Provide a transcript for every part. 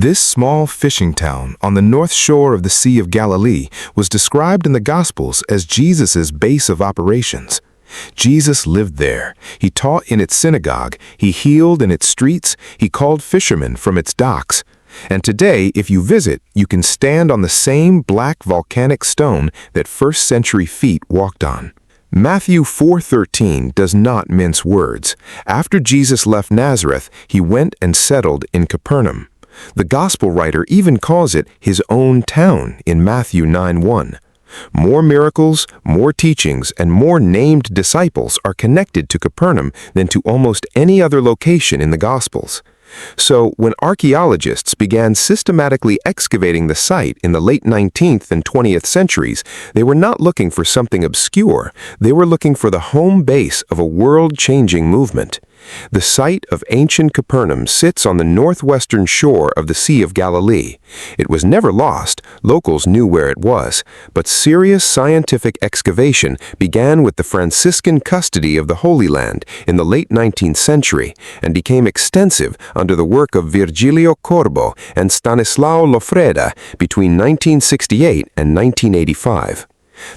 This small fishing town on the north shore of the Sea of Galilee was described in the Gospels as Jesus' base of operations. Jesus lived there. He taught in its synagogue. He healed in its streets. He called fishermen from its docks. And today, if you visit, you can stand on the same black volcanic stone that first-century feet walked on. Matthew 4:13 does not mince words. After Jesus left Nazareth, he went and settled in Capernaum. The gospel writer even calls it his own town in Matthew 9:1. More miracles, more teachings, and more named disciples are connected to Capernaum than to almost any other location in the Gospels. So, when archaeologists began systematically excavating the site in the late 19th and 20th centuries, they were not looking for something obscure. They were looking for the home base of a world-changing movement. The site of ancient Capernaum sits on the northwestern shore of the Sea of Galilee. It was never lost. Locals knew where it was. But serious scientific excavation began with the Franciscan custody of the Holy Land in the late 19th century and became extensive under the work of Virgilio Corbo and Stanislao Lofreda between 1968 and 1985.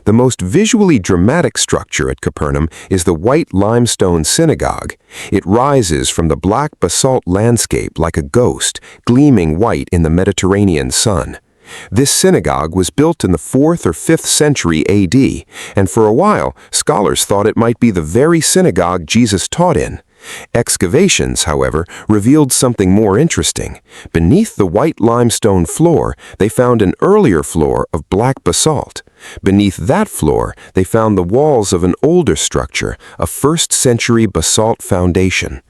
The most visually dramatic structure at Capernaum is the white limestone synagogue. It rises from the black basalt landscape like a ghost, gleaming white in the Mediterranean sun. This synagogue was built in the 4th or 5th century AD, and for a while, scholars thought it might be the very synagogue Jesus taught in. Excavations, however, revealed something more interesting. Beneath the white limestone floor, they found an earlier floor of black basalt. Beneath that floor, they found the walls of an older structure, a 1st century basalt foundation.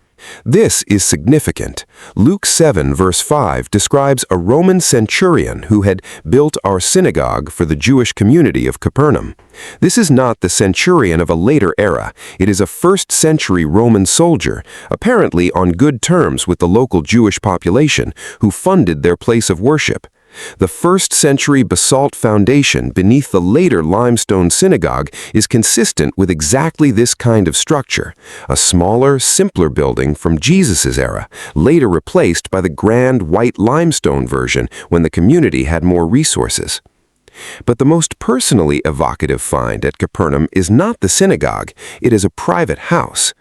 This is significant. Luke 7 verse 5 describes a Roman centurion who had built our synagogue for the Jewish community of Capernaum. This is not the centurion of a later era. It is a 1st century Roman soldier, apparently on good terms with the local Jewish population, who funded their place of worship. The 1st century basalt foundation beneath the later limestone synagogue is consistent with exactly this kind of structure, a smaller, simpler building from Jesus' era, later replaced by the grand white limestone version when the community had more resources. But the most personally evocative find at Capernaum is not the synagogue, it is a private house.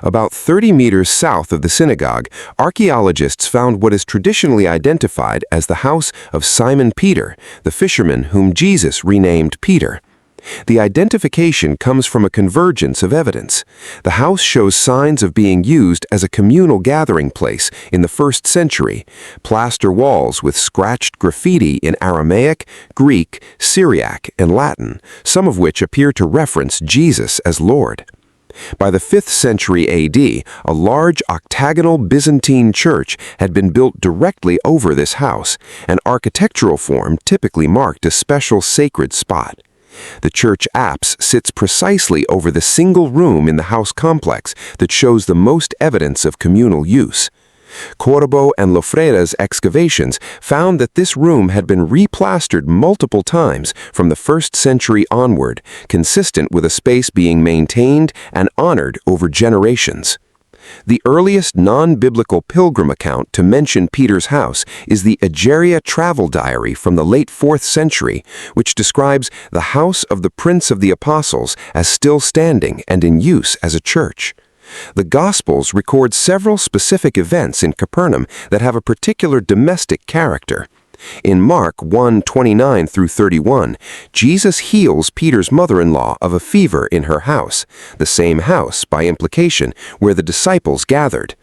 About 30 meters south of the synagogue, archaeologists found what is traditionally identified as the house of Simon Peter, the fisherman whom Jesus renamed Peter. The identification comes from a convergence of evidence. The house shows signs of being used as a communal gathering place in the 1st century, plaster walls with scratched graffiti in Aramaic, Greek, Syriac, and Latin, some of which appear to reference Jesus as Lord. By the 5th century AD, a large octagonal Byzantine church had been built directly over this house, an architectural form typically marked a special sacred spot. The church apse sits precisely over the single room in the house complex that shows the most evidence of communal use. Corbo and Lofreda's excavations found that this room had been replastered multiple times from the 1st century onward, consistent with a space being maintained and honored over generations. The earliest non-biblical pilgrim account to mention Peter's house is the Egeria travel diary from the late 4th century, which describes the house of the Prince of the Apostles as still standing and in use as a church. The Gospels record several specific events in Capernaum that have a particular domestic character. In Mark 1:29 through 31, Jesus heals Peter's mother-in-law of a fever in her house, the same house, by implication, where the disciples gathered.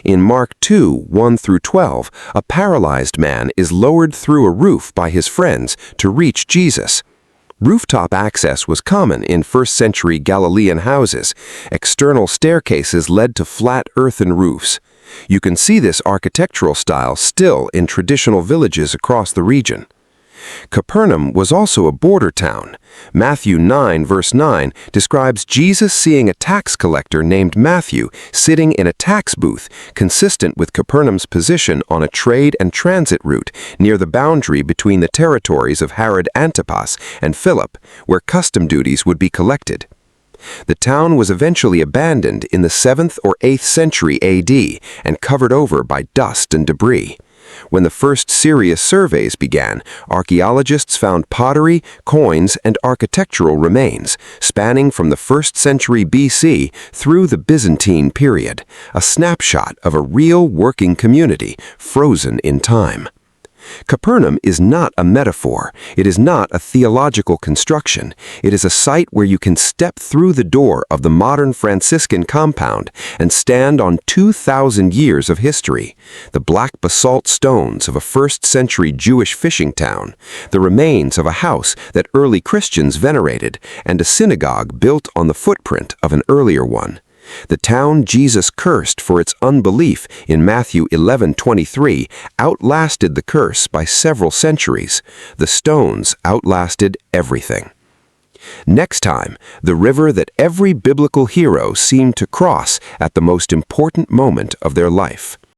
In Mark 2:1 through 12, a paralyzed man is lowered through a roof by his friends to reach Jesus. Rooftop access was common in 1st century Galilean houses. External staircases led to flat earthen roofs. You can see this architectural style still in traditional villages across the region. Capernaum was also a border town. Matthew 9 verse 9 describes Jesus seeing a tax collector named Matthew sitting in a tax booth, consistent with Capernaum's position on a trade and transit route near the boundary between the territories of Herod Antipas and Philip, where custom duties would be collected. The town was eventually abandoned in the 7th or 8th century AD and covered over by dust and debris. When the first serious surveys began, archaeologists found pottery, coins, and architectural remains, spanning from the 1st century BC through the Byzantine period, a snapshot of a real working community frozen in time. Capernaum is not a metaphor. It is not a theological construction. It is a site where you can step through the door of the modern Franciscan compound and stand on 2,000 years of history. The black basalt stones of a 1st century Jewish fishing town, the remains of a house that early Christians venerated, and a synagogue built on the footprint of an earlier one. The town Jesus cursed for its unbelief in Matthew 11:23 outlasted the curse by several centuries. The stones outlasted everything. Next time, the river that every biblical hero seemed to cross at the most important moment of their life.